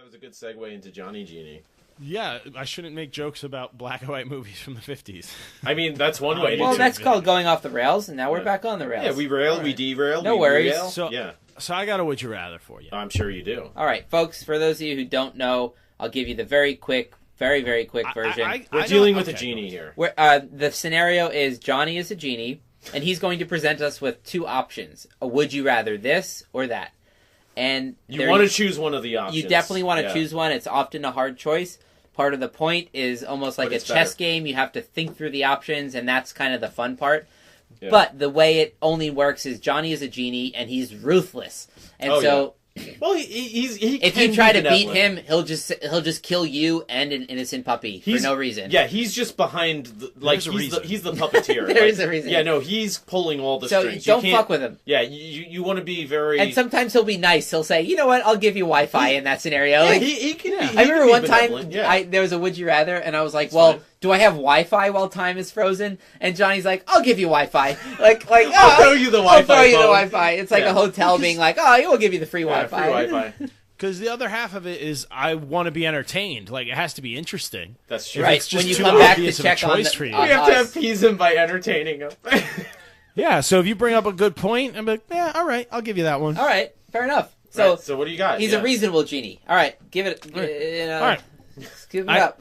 That was a good segue into Johnny Genie. Yeah, I shouldn't make jokes about black and white movies from the 50s. I mean, that's one way to do it. Well, that's called going off the rails, and now we're back on the rails. Yeah, we rail, we derail, No we worries. rail. So I got a would you rather for you. I'm sure you do. All right, folks, for those of you who don't know, I'll give you the very quick version. We're dealing with a genie here. Where, the scenario is Johnny is a genie, and he's going to present us with two options. A would you rather this or that. And you want to choose one of the options. You definitely want to choose one. It's often a hard choice. Part of the point is almost like a chess game. You have to think through the options, and that's kind of the fun part. Yeah. But the way it only works is Johnny is a genie, and he's ruthless. And well, he if you try to beat him, he'll just kill you and an innocent puppy for no reason. Yeah, he's just behind. He's the puppeteer. There is a reason. Yeah, no, he's pulling all the strings. So don't fuck with him. Yeah, you want to be very. And sometimes he'll be nice. He'll say, "You know what? I'll give you Wi-Fi in that scenario." Yeah, he can. Yeah. I remember one time there was a would you rather, and I was like, "Well, do I have Wi-Fi while time is frozen?" And Johnny's like, "I'll give you Wi-Fi." I'll throw you the Wi-Fi. I'll throw you the Wi-Fi. It's like a hotel being like, "Oh, we'll give you the free Wi-Fi." Free Wi-Fi. Because the other half of it is I want to be entertained. Like, it has to be interesting. That's true. Right. It's just when you too come back to obvious of check a choice for you. We have to appease him by entertaining him. Yeah, so if you bring up a good point, I'm like, yeah, all right, I'll give you that one. All right, fair enough. So, so what do you got? He's a reasonable genie. All right, give it. All right. Give it up.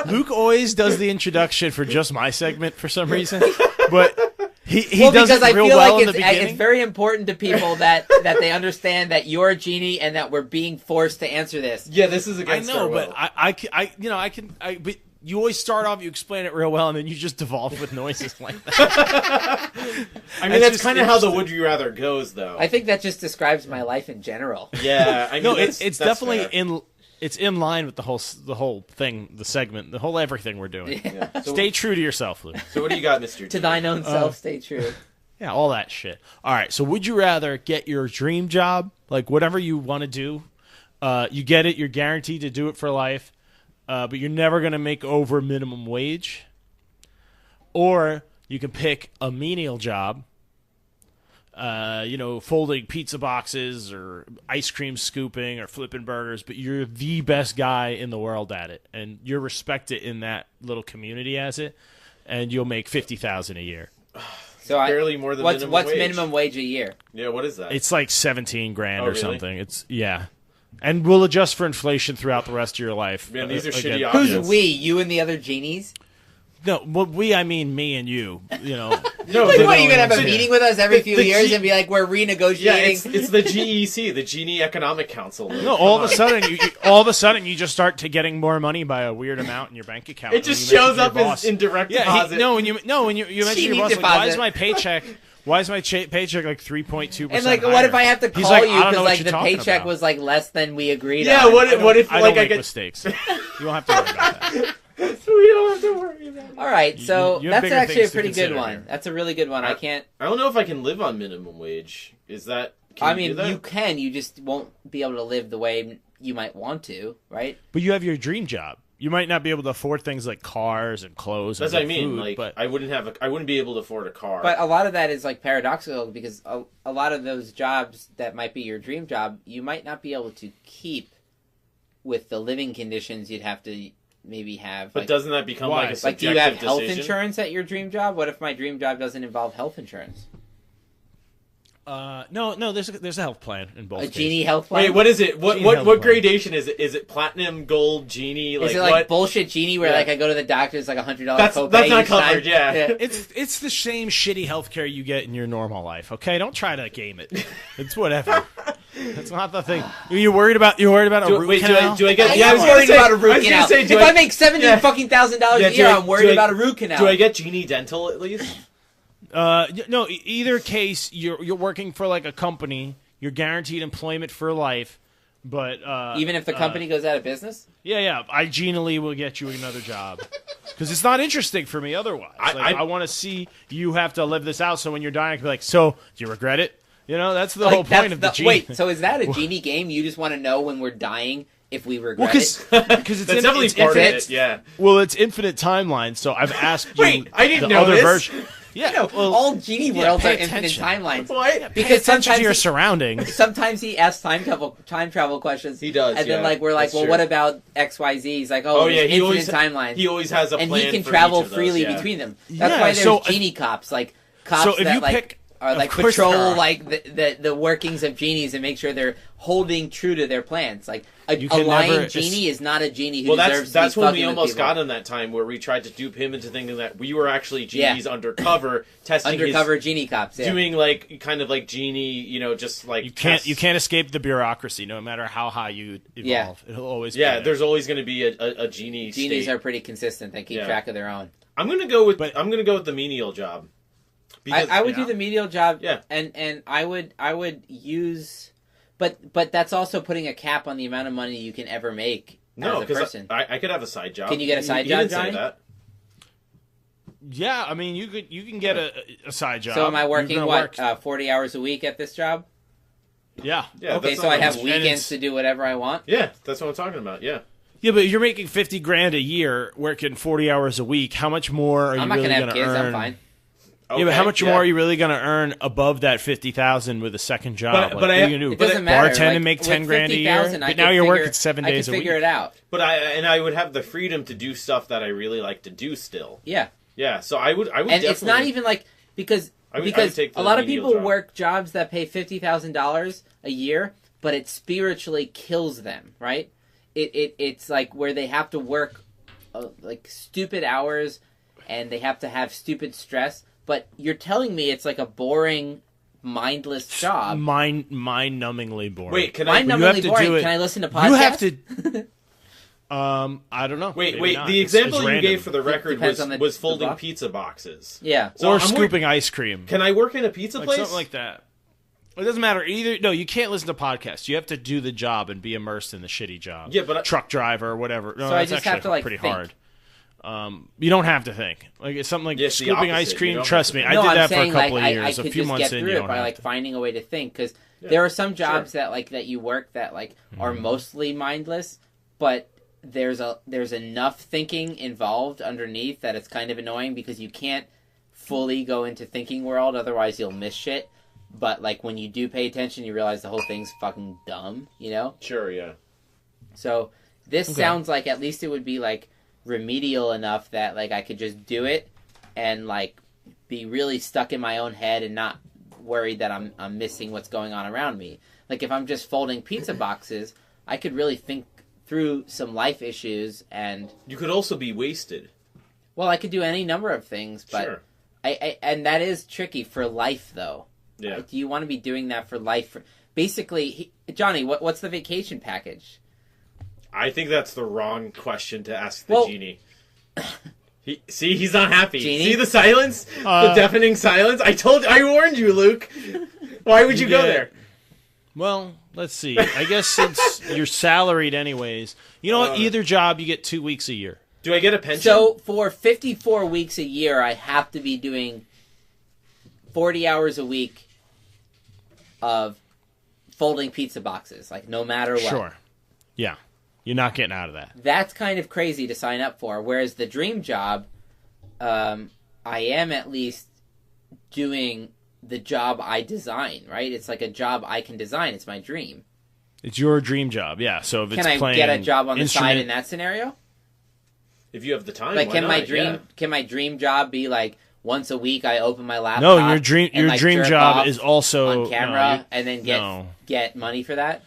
Luke always does the introduction for just my segment for some reason, but he does because it real I feel well like in the beginning. It's very important to people that they understand that you're a genie and that we're being forced to answer this. Yeah, this is against our will. But but you always start off, you explain it real well, and then you just devolve with noises like that. I mean, that's kind of how the would you rather goes, though. I think that just describes my life in general. Yeah, I mean, no, it's definitely It's in line with the whole thing, the segment, the whole everything we're doing. Yeah. Stay true to yourself, Luke. So what do you got, Mr. To thine own self, stay true. Yeah, all that shit. All right, so would you rather get your dream job, like whatever you want to do, you get it, you're guaranteed to do it for life, but you're never going to make over minimum wage, or you can pick a menial job, folding pizza boxes or ice cream scooping or flipping burgers, but you're the best guy in the world at it, and you're respected in that little community as it, and you'll make $50,000 a year. So barely more than minimum wage. What's minimum wage a year? Yeah, what is that? It's like $17,000 or really? something. And we'll adjust for inflation throughout the rest of your life. Man, these are shitty options. Who's we? You and the other genies? No, I mean me and you. No, what, you gonna have a meeting with us every few years and be like, we're renegotiating? Yeah, it's the GEC, the Genie Economic Council. No, all of a sudden you just start getting more money by a weird amount in your bank account. It just shows up as in direct deposit. When you mention your boss, like, why is my paycheck? Why is my paycheck like 3.2%? And like, what if I have to call you because like the paycheck about. Was like less than we agreed? Yeah, on? what if I like don't I make get mistakes? You don't have to worry about that. We don't have to worry about it. All right, so you that's actually a pretty good one. Here. That's a really good one. I don't know if I can live on minimum wage. Is that? You can. You just won't be able to live the way you might want to, right? But you have your dream job. You might not be able to afford things like cars and clothes. That's and what I mean. Food, like, but I wouldn't be able to afford a car. But a lot of that is like paradoxical because a lot of those jobs that might be your dream job, you might not be able to keep with the living conditions you'd have to maybe have. But doesn't that become like a subjective do you have health decision? insurance at your dream job? What if my dream job doesn't involve health insurance? No. There's a health plan in both. A Genie health plan. Wait, what is it? What gradation is it? Is it platinum, gold, Genie? Is it like bullshit Genie where like I go to the doctor, it's like $100 copay? That's not covered. Yeah. It's the same shitty healthcare you get in your normal life. Okay, don't try to game it. It's whatever. That's not the thing. You're worried about a root canal? Do I get? I'm worried about a root canal. If I make $70,000 a year, I'm worried about a root canal. Do I get Genie Dental at least? No. Either case, you're working for like a company. You're guaranteed employment for life, but even if the company goes out of business. Yeah. I genially will get you another job because it's not interesting for me otherwise. I want to see you have to live this out. So when you're dying, I can be like, so do you regret it? That's the whole point of the Genie. Wait, so is that a Genie game? You just want to know when we're dying if we regret it? Because it's definitely part of it. Yeah. Well, it's infinite timeline. So I've asked you I didn't the know other this. version. Yeah, You know, all Genie worlds are infinite timelines. Why? Because sometimes your surroundings. Sometimes he asks time travel questions. He does, and then like we're like, that's well, true. what about X, Y, Z? He's like, he infinite timelines. He always has a plan, and he can for travel each of those, freely between them. That's why there's Genie cops, like cops so if that you like pick, are like patrol like the workings of genies and make sure they're holding true to their plans. Like a lying genie is not a genie who deserves to be that's when we fucking with almost people. got him that time where we tried to dupe him into thinking that we were actually genies undercover testing undercover genie cops, doing like kind of like genie, you know, just like you can't escape the bureaucracy no matter how high you evolve. It'll always be there. There's always going to be a genie. Genies state. are pretty consistent. They keep track of their own. I'm gonna go with the menial job. Because, I would do the menial job, yeah, and I would use, but that's also putting a cap on the amount of money you can ever make as a person. I could have a side job. Can you get a side job, job, Johnny? Say that. Yeah, I mean you can get a side job. So am I working 40 hours a week at this job? Yeah. Okay, so I have weekends to do whatever I want. Yeah, that's what I'm talking about. Yeah. Yeah, but you're making $50,000 a year, working 40 hours a week. How much more are you really going to earn? I'm fine. Okay, yeah, but how much more are you really going to earn above that $50,000 with a second job? But what are you going to do? It doesn't matter. Bartend and make $10,000 a year. But now you're working 7 days a week. I can figure it out. But I would have the freedom to do stuff that I really like to do still. Yeah. Yeah. So I would. And it's not even like because a lot of people work jobs that pay $50,000 a year, but it spiritually kills them. Right? It's like where they have to work like stupid hours, and they have to have stupid stress. But you're telling me it's like a boring, mindless job. Mind-numbingly boring. Wait, mind-numbingly boring. Can I listen to podcasts? You have to. I don't know. Wait. The example you gave for the record was folding pizza boxes. Yeah. So or scooping ice cream. Can I work in a pizza place? Something like that. It doesn't matter either. No, you can't listen to podcasts. You have to do the job and be immersed in the shitty job. Yeah, but truck driver or whatever. No, so I just have to pretty think. hard. You don't have to think. Like it's something like scooping ice cream. Trust me, I did that for a couple of years. I a few months in, you don't by have to. finding a way to think because there are some jobs that you work that are mostly mindless, but there's enough thinking involved underneath that it's kind of annoying because you can't fully go into thinking world, otherwise you'll miss shit. But like when you do pay attention, you realize the whole thing's fucking dumb, you know? Sure, yeah. So this sounds like at least it would be like remedial enough that like I could just do it and like be really stuck in my own head and not worried that I'm missing what's going on around me. Like if I'm just folding pizza boxes, I could really think through some life issues, and you could also be wasted. Well, I could do any number of things, but sure. I and that is tricky for life though. Yeah. Like, do you want to be doing that for life? Basically, Johnny, what's the vacation package? I think that's the wrong question to ask the genie. He's not happy. Genie? See the silence? The deafening silence? I warned you, Luke. Why would you go there? Well, let's see. I guess since you're salaried anyways, you know what? Either job, you get 2 weeks a year. Do I get a pension? So for 54 weeks a year, I have to be doing 40 hours a week of folding pizza boxes, like no matter what. Sure. Yeah. You're not getting out of that. That's kind of crazy to sign up for. Whereas the dream job, I am at least doing the job I design, right? It's like a job I can design. It's my dream. It's your dream job, yeah. So if it's can I get a job on the side in that scenario? If you have the time, like, why not? Can my dream job be like once a week I open my laptop? No, your dream job is also on camera and then get money for that.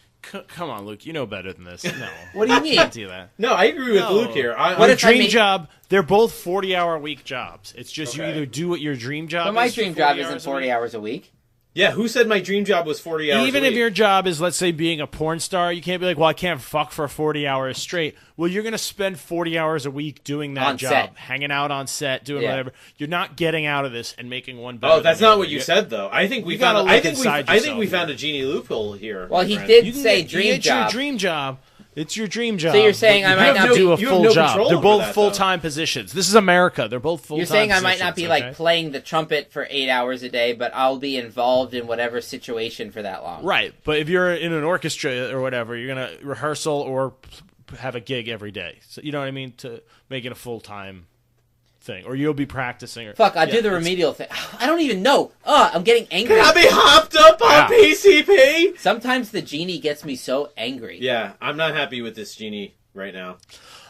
Come on, Luke. You know better than this. No. What do you mean? Can't do that. No, I agree with Luke here. What if dream job? They're both 40-hour-week jobs. It's just you either do what your dream job. But my dream job isn't 40 hours a week. Yeah, who said my dream job was 40 hours Even a week? if your job is, let's say, being a porn star, you can't be like, well, I can't fuck for 40 hours straight. Well, you're going to spend 40 hours a week doing that on job. Set. Hanging out on set, doing whatever. You're not getting out of this and making one better. Oh, that's not what you said, though. I think we found I think we found a genie loophole here. Well, he did say dream job. It's your dream job. It's your dream job. So you're saying I might not do a full job. They're both full-time positions. This is America. They're both full-time positions. You're saying I might not be like playing the trumpet for 8 hours a day, but I'll be involved in whatever situation for that long. Right. But if you're in an orchestra or whatever, you're going to rehearsal or have a gig every day. So you know what I mean? To make it a full-time thing, or you'll be practicing. Fuck, I do the remedial thing. I don't even know. I'm getting angry. I'll be hopped up on PCP. Sometimes the genie gets me so angry. Yeah, I'm not happy with this genie right now.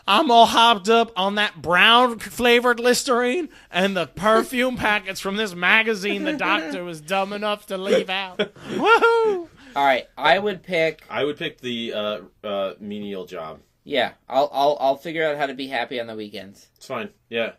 I'm all hopped up on that brown flavored Listerine and the perfume packets from this magazine the doctor was dumb enough to leave out. Woohoo! All right, I would pick the menial job. Yeah, I'll figure out how to be happy on the weekends. It's fine. Yeah.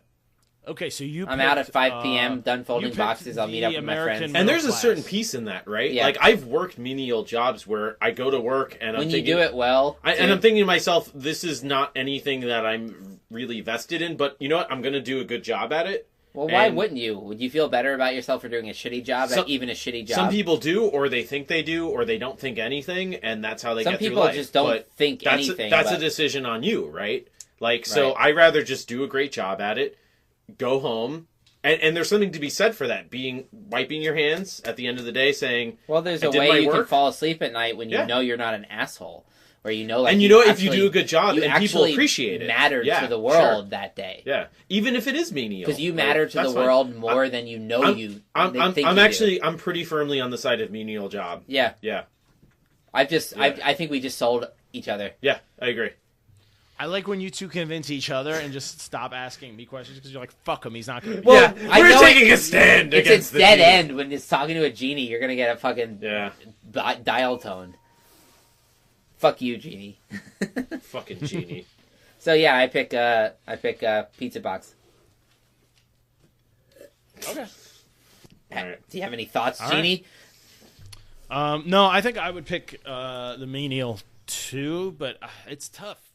Okay, so I'm out at 5 p.m. Done folding boxes. I'll meet up with my friends. And there's a certain piece in that, right? Yeah. Like I've worked menial jobs where I go to work and when you do it well, and I'm thinking to myself, this is not anything that I'm really vested in. But you know what? I'm going to do a good job at it. Well, why wouldn't you? Would you feel better about yourself for doing a shitty job at even a shitty job? Some people do, or they think they do, or they don't think anything, and that's how they get through life. Some people just don't think anything. That's a decision on you, right? Like, so I'd rather just do a great job at it, go home, and there's something to be said for that, wiping your hands at the end of the day, saying, well, there's a way you can fall asleep at night when you know you're not an asshole. Where you know, like, and if you do a good job, and people appreciate it, matter to the world that day. Yeah, even if it is menial, because you matter to the world more than you know I'm pretty firmly on the side of menial job. Yeah, yeah. I think we just sold each other. Yeah, I agree. I like when you two convince each other and just stop asking me questions because you're like, fuck him, he's not going to be. Well, we're taking a stand against the dead end when it's talking to a genie. You're going to get a fucking dial tone. Fuck you, genie. Fucking genie. So yeah, I pick pizza box. Okay. Do you have any thoughts, Genie? No, I think I would pick the menial too, but it's tough.